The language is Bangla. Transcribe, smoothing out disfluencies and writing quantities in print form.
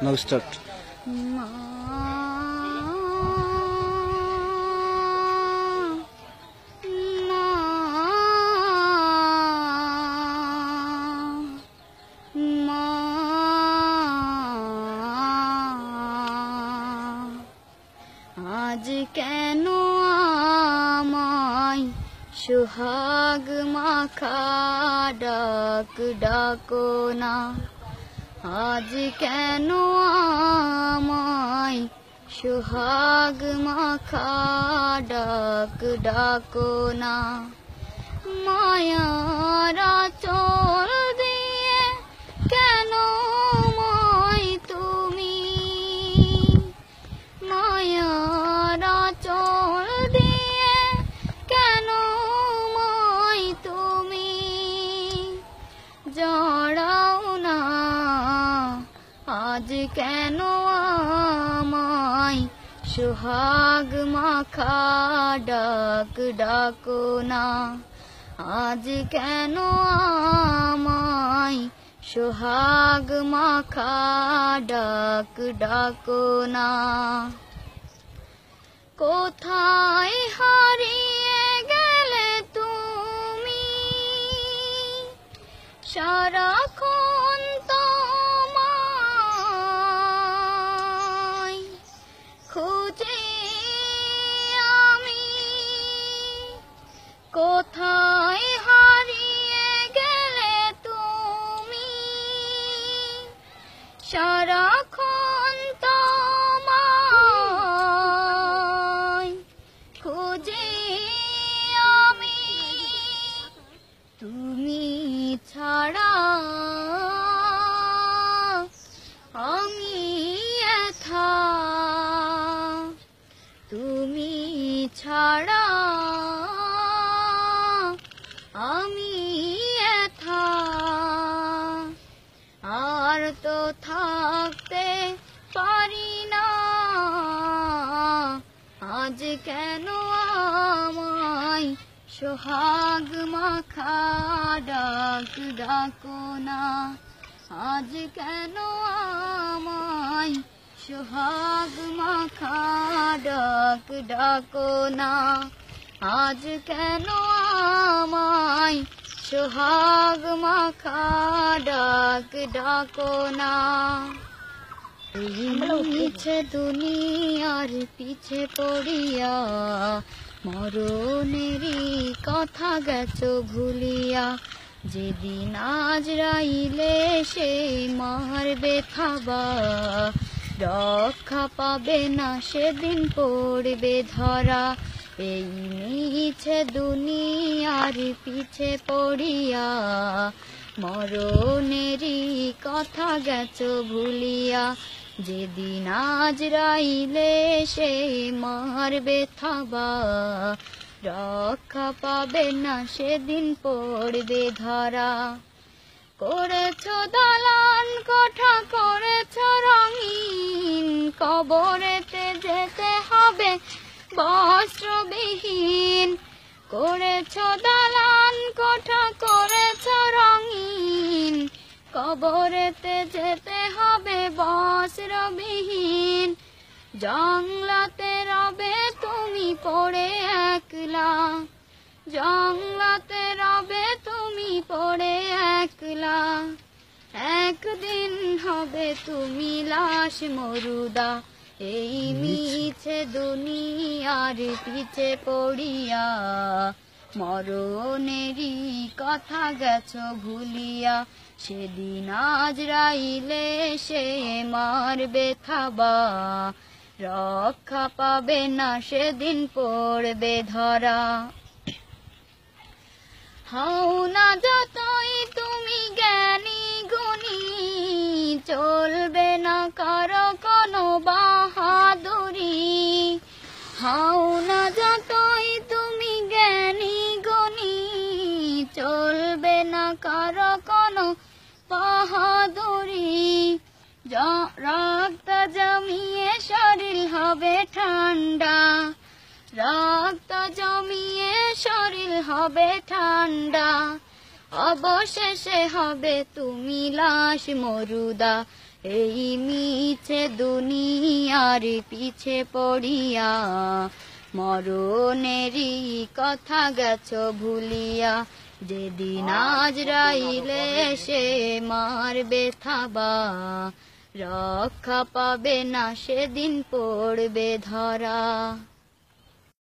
নাও স্টার্ট। মা আজ কেন আমায় সোহাগ মাখা ডাক ডাকো না, আজ কেন আমায় সোহাগ মাখা ডাক ডাকো না। মায়ার আঁচল দিয়ে কেন মই তুমি, মায়ার আঁচল দিয়ে কেন মই তুমি জড়াও না, আজ কেন আমায় সোহাগ মাখা ডাক ডাকো না, আজ কেন আমায় সোহাগ মাখা ডাক ডাকো না। কোথায় হারিয়ে গেলে তুমি, সারাক্ষণ তোমায় খুঁজি আমি, কোথায় হারিয়ে গেলে তুমি, সারাক্ষণ তোমায় খুঁজি আমি, তুমি ছাড়া আমি একা, তুমি ছাড়া আমি একা, আর তো থাকতে পারি না, আজ কেন আমায় সোহাগ মাখা ডাক ডাকো না, আজ কেন আমায় সোহাগ মাখা ডাক ডাকো না, আজ কেন আমায় সোহাগ মাখা ডাক ডাকো না। এই মিছে দুনিয়ার পিছে পড়িয়া মরণেরই কথা গেছো ভুলিয়া, যেদিন আজরাইলে সে মারবে থাবা, রক্ষা পাবে না সেদিন পড়বে ধরা। এই মিছে দুনিয়ার পিছে পড়িয়া মরণেরই কথা গেছো ভুলিয়া, যেদিন আজরাইলে সে মারবে থাবা, রক্ষা পাবে না সেদিন পড়বে ধরা। করেছ দালান কোঠা করেছ রঙিন, কবরেতে যেতে হবে বস্ত্রবিহীন, করেছ দালান কোঠা করেছ রঙিন, কবরেতে যেতে হবে বস্ত্রবিহীন, জংলাতে রবে তুমি পড়ে একলা, জংলাতে রবে তুমি পড়ে একলা, একদিন হবে তুমি লাশ মরুদা। এই মিছে দুনিয়ার পিছে পড়িয়া মরণেরই কথা গেছো ভুলিয়া, সেদিন আজরাইলে সে মারবে থাবা, রক্ষা পাবে না সেদিন পড়বে ধরা। হও না যতই তুমি জ্ঞানী গুণী, চলবে না কারো কোনো বাহাদুরি, হও না যতই তুমি জ্ঞানী গুণী, চলবে না কারো কোনো বাহাদুরি, রক্ত জমিয়ে শরীর হবে ঠান্ডা, রক্ত জমিয়ে শরীর হবে ঠান্ডা, অবশেষে হবে তুমি লাশ মরুদা। এই মিছে দুনিয়ার পিছে পড়িয়া, মরণেরই কথা গেছ ভুলিয়া। যেদিন আজরাইলে সে মারবে থাবা, রক্ষা পাবে না সেদিন পড়বে ধরা।